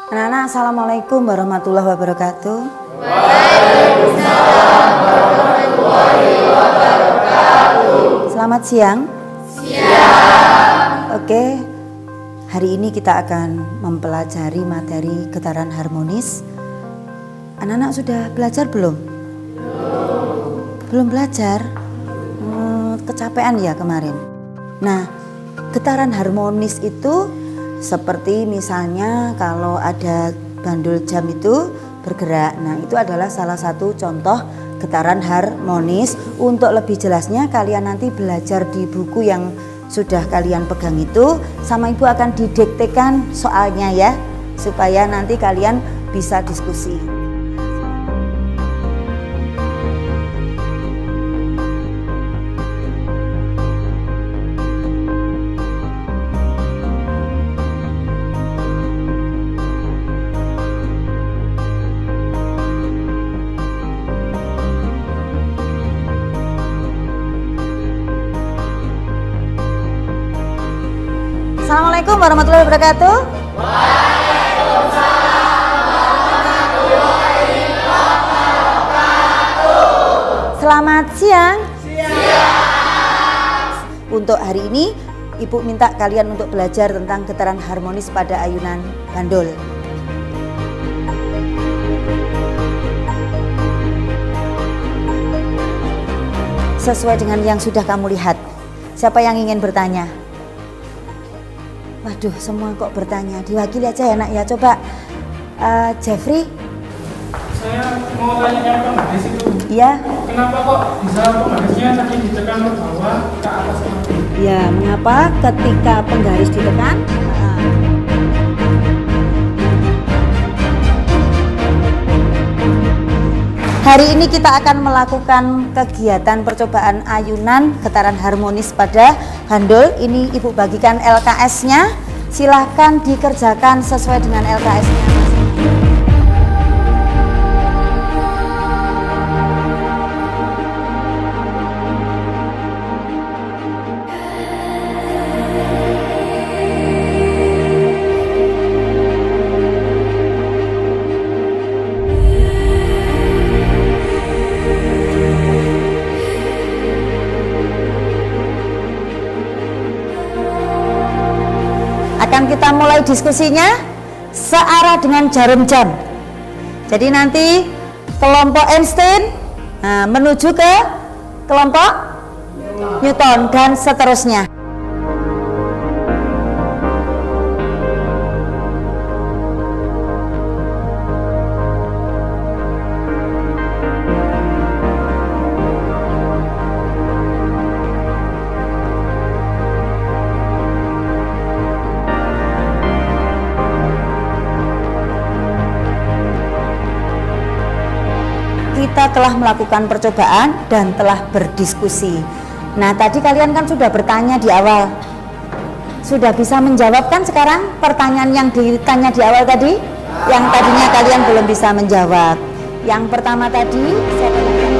Anak-anak, assalamualaikum warahmatullahi wabarakatuh. Waalaikumsalam warahmatullahi wabarakatuh. Selamat siang. Siang. Oke, hari ini kita akan mempelajari materi getaran harmonis. Anak-anak sudah belajar belum? Belum belajar? Kecapean ya kemarin. Nah, getaran harmonis itu seperti misalnya kalau ada bandul jam itu bergerak. Nah, itu adalah salah satu contoh getaran harmonis. Untuk lebih jelasnya kalian nanti belajar di buku yang sudah kalian pegang itu, sama ibu akan didiktekan soalnya ya, supaya nanti kalian bisa diskusi. Assalamualaikum warahmatullahi wabarakatuh. Waalaikumsalam warahmatullahi wabarakatuh. Selamat siang. Siang. Untuk hari ini ibu minta kalian untuk belajar tentang getaran harmonis pada ayunan bandul. Sesuai dengan yang sudah kamu lihat. Siapa yang ingin bertanya? Waduh, semua kok bertanya. Diwakili aja ya nak ya. Coba Jeffrey. Saya mau tanya yang penggaris itu. Iya. Kenapa kok bisa penggarisnya tadi ditekan ke bawah ke atas lagi? Ya, mengapa ketika penggaris ditekan? Hari ini kita akan melakukan kegiatan percobaan ayunan getaran harmonis pada bandul. Ini ibu bagikan LKS-nya. Silahkan dikerjakan sesuai dengan LKS-nya. Akan kita mulai diskusinya searah dengan jarum jam. Jadi nanti kelompok Einstein menuju ke kelompok Newton dan seterusnya. Kita telah melakukan percobaan dan telah berdiskusi. Nah, tadi kalian kan sudah bertanya di awal. Sudah bisa menjawab kan sekarang pertanyaan yang ditanya di awal tadi? Yang tadinya kalian belum bisa menjawab. Yang pertama tadi saya tanyakan.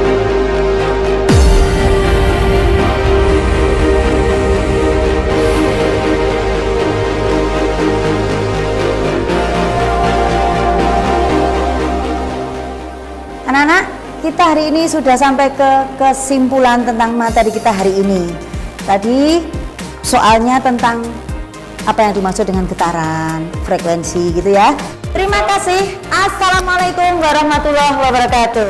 Anak-anak, kita hari ini sudah sampai ke kesimpulan tentang materi kita hari ini. Tadi soalnya tentang apa yang dimaksud dengan getaran, frekuensi gitu ya. Terima kasih. Assalamualaikum warahmatullahi wabarakatuh.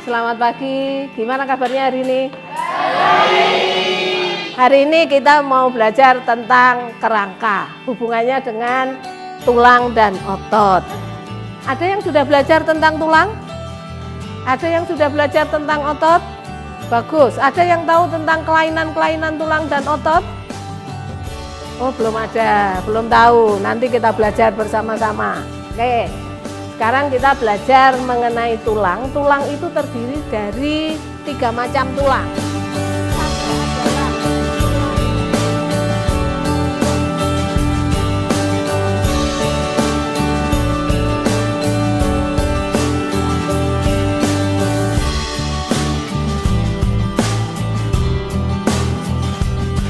selamat pagi. Gimana kabarnya hari ini? Hari ini kita mau belajar tentang kerangka, hubungannya dengan tulang dan otot. Ada yang sudah belajar tentang tulang? Ada yang sudah belajar tentang otot? Bagus. Ada yang tahu tentang kelainan-kelainan tulang dan otot? Oh, belum ada, belum tahu. Nanti kita belajar bersama-sama. Oke. Sekarang kita belajar mengenai tulang. Tulang itu terdiri dari 3 macam tulang.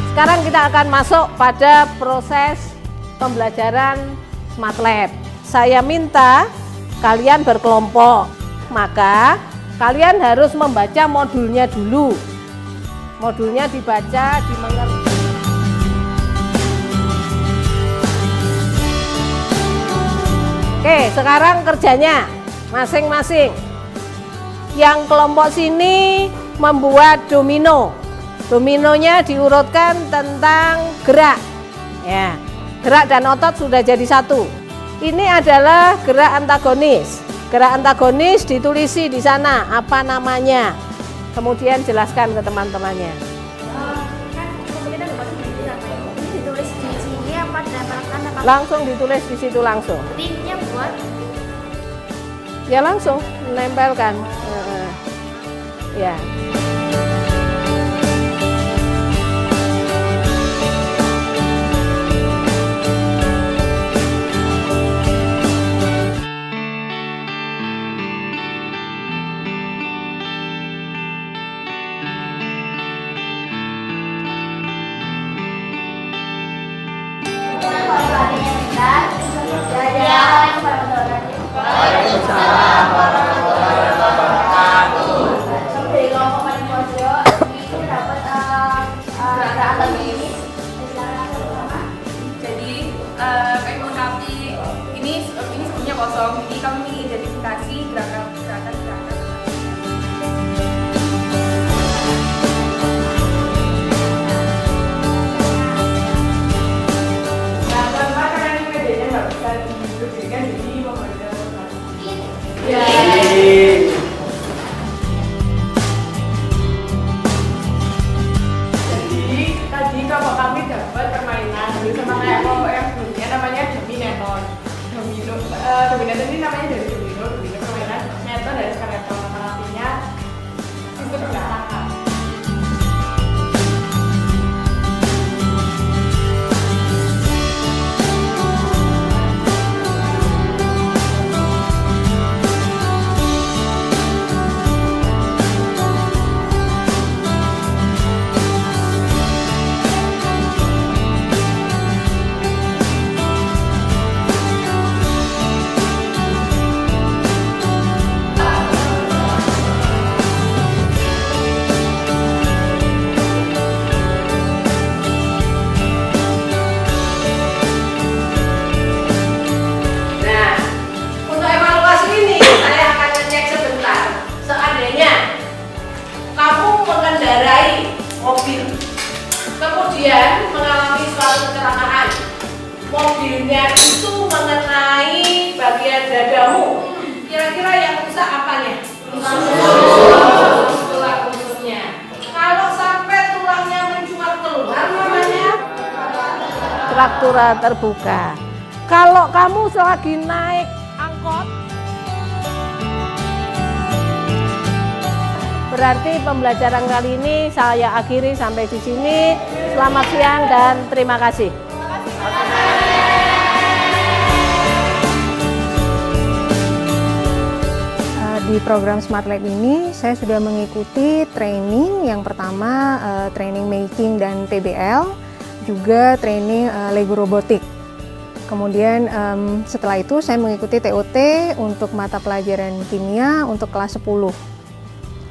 Sekarang kita akan masuk pada proses pembelajaran Smart Lab. Saya minta kalian berkelompok, maka kalian harus membaca modulnya dulu. Modulnya dibaca, dimengerti. Oke, sekarang kerjanya masing-masing. Yang kelompok sini membuat domino. Dominonya diurutkan tentang gerak. Ya, gerak dan otot sudah jadi satu. Ini adalah gerak antagonis. Gerak antagonis ditulisi di sana, apa namanya. Kemudian jelaskan ke teman-temannya. Ditulis di sini apa didapatkan apa? Langsung ditulis di situ langsung. Linknya buat Ya langsung menempelkan. Ya. Jadi kayak melengkapi ini sebelumnya kosong, jadi kami mengidentifikasi gerakan-gerakan. Nah, tanpa karena ini medianya nggak bisa diberikan, jadi membaca. Jadi tadi kalau kami dapat permainan sama kayak kalau yang sebelumnya namanya dominator. Dominator ini namanya dari domino permainan neton dari skareton. Nama artinya sistem gerakan. Nah, untuk evaluasi ini saya akan ngecek sebentar. Seandainya kamu mengendarai mobil, kemudian mengalami suatu kecelakaan, mobilnya itu mengenai bagian dadamu, kira-kira yang rusak apanya? Tulang rusuknya. Kalau sampai tulangnya mencuat keluar, namanya fraktura terbuka. Kalau kamu selagi naik angkot, berarti pembelajaran kali ini saya akhiri sampai di sini. Selamat siang dan terima kasih. Di program Smart Lab ini saya sudah mengikuti training yang pertama training making dan TBL, juga training Lego robotik. Kemudian setelah itu saya mengikuti TOT untuk mata pelajaran kimia untuk kelas 10.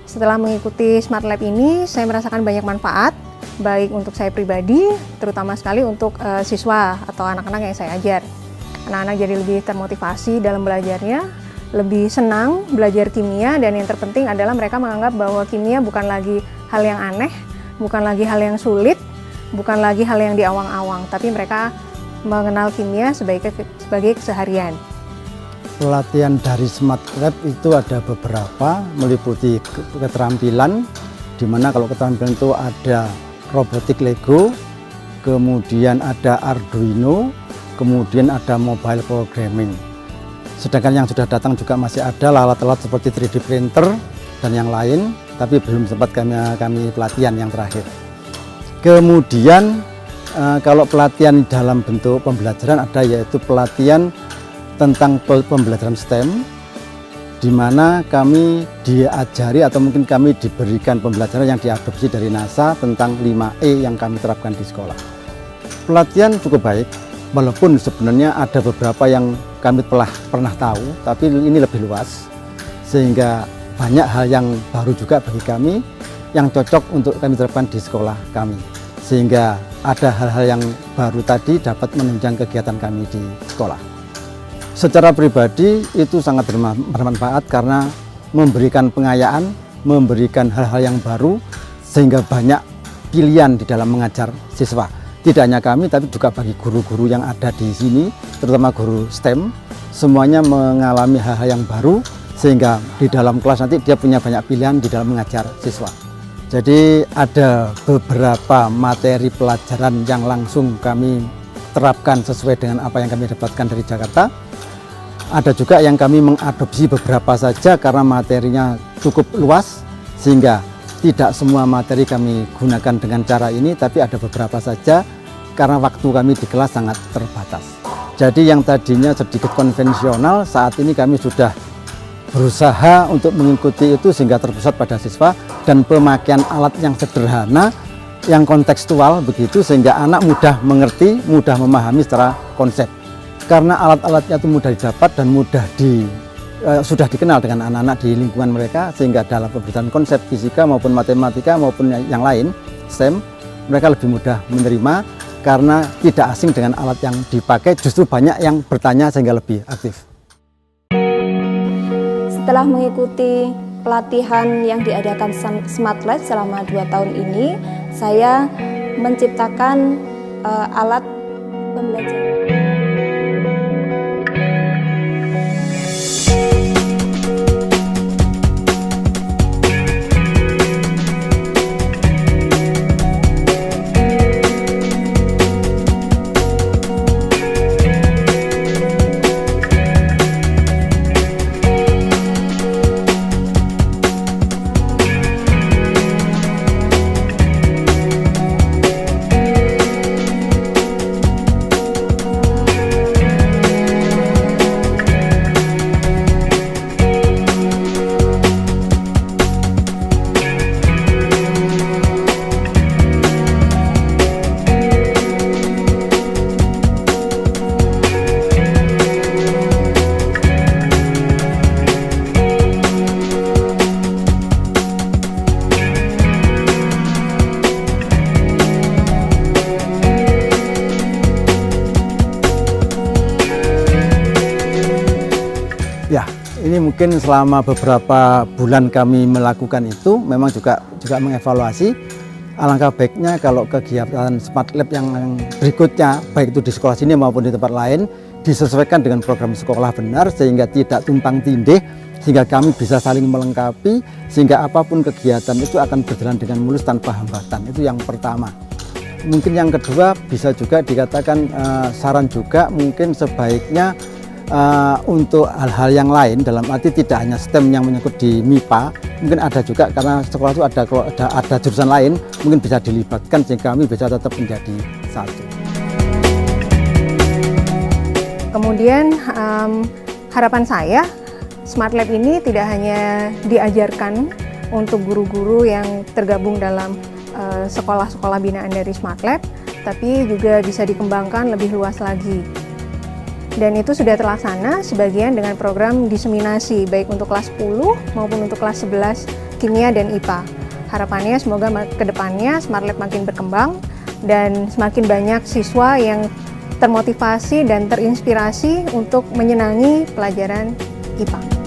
Setelah mengikuti Smart Lab ini saya merasakan banyak manfaat, baik untuk saya pribadi, terutama sekali untuk siswa atau anak-anak yang saya ajar. Anak-anak jadi lebih termotivasi dalam belajarnya, lebih senang belajar kimia, dan yang terpenting adalah mereka menganggap bahwa kimia bukan lagi hal yang aneh, bukan lagi hal yang sulit, bukan lagi hal yang diawang-awang, tapi mereka mengenal kimia sebagai keseharian. Pelatihan dari Smart Lab itu ada beberapa, meliputi keterampilan, di mana kalau keterampilan itu ada robotik Lego, kemudian ada Arduino, kemudian ada mobile programming. Sedangkan yang sudah datang juga masih ada alat-alat seperti 3D printer dan yang lain, tapi belum sempat kami pelatihan yang terakhir. Kemudian kalau pelatihan dalam bentuk pembelajaran ada, yaitu pelatihan tentang pembelajaran STEM, di mana kami diajari atau mungkin kami diberikan pembelajaran yang diadopsi dari NASA tentang 5E yang kami terapkan di sekolah. Pelatihan cukup baik, walaupun sebenarnya ada beberapa yang kami pernah tahu, tapi ini lebih luas, sehingga banyak hal yang baru juga bagi kami yang cocok untuk kami terapkan di sekolah kami, sehingga ada hal-hal yang baru tadi dapat menunjang kegiatan kami di sekolah. Secara pribadi itu sangat bermanfaat karena memberikan pengayaan, memberikan hal-hal yang baru, sehingga banyak pilihan di dalam mengajar siswa. Tidak hanya kami, tapi juga bagi guru-guru yang ada di sini, terutama guru STEM, semuanya mengalami hal-hal yang baru, sehingga di dalam kelas nanti dia punya banyak pilihan di dalam mengajar siswa. Jadi ada beberapa materi pelajaran yang langsung kami terapkan sesuai dengan apa yang kami dapatkan dari Jakarta. Ada juga yang kami mengadopsi beberapa saja karena materinya cukup luas, sehingga tidak semua materi kami gunakan dengan cara ini, tapi ada beberapa saja karena waktu kami di kelas sangat terbatas. Jadi yang tadinya sedikit konvensional, saat ini kami sudah berusaha untuk mengikuti itu sehingga terpusat pada siswa, dan pemakaian alat yang sederhana, yang kontekstual begitu, sehingga anak mudah mengerti, mudah memahami secara konsep. Karena alat-alatnya itu mudah didapat dan mudah sudah dikenal dengan anak-anak di lingkungan mereka, sehingga dalam pembelajaran konsep fisika maupun matematika maupun yang lain STEM, mereka lebih mudah menerima karena tidak asing dengan alat yang dipakai, justru banyak yang bertanya sehingga lebih aktif. Setelah mengikuti pelatihan yang diadakan Smart Lab selama 2 tahun ini, saya menciptakan alat pembelajaran. Ya, ini mungkin selama beberapa bulan kami melakukan itu memang juga mengevaluasi. Alangkah baiknya kalau kegiatan Smart Lab yang berikutnya, baik itu di sekolah sini maupun di tempat lain, disesuaikan dengan program sekolah benar, sehingga tidak tumpang tindih, sehingga kami bisa saling melengkapi, sehingga apapun kegiatan itu akan berjalan dengan mulus tanpa hambatan. Itu yang pertama. Mungkin yang kedua bisa juga dikatakan saran juga mungkin sebaiknya untuk hal-hal yang lain, dalam arti tidak hanya STEM yang menyangkut di MIPA, mungkin ada juga karena sekolah itu ada jurusan lain, mungkin bisa dilibatkan sehingga kami bisa tetap menjadi satu. Kemudian harapan saya, Smart Lab ini tidak hanya diajarkan untuk guru-guru yang tergabung dalam sekolah-sekolah binaan dari Smart Lab, tapi juga bisa dikembangkan lebih luas lagi. Dan itu sudah terlaksana sebagian dengan program diseminasi, baik untuk kelas 10 maupun untuk kelas 11 kimia dan IPA. Harapannya semoga ke depannya Smart Lab makin berkembang dan semakin banyak siswa yang termotivasi dan terinspirasi untuk menyenangi pelajaran IPA.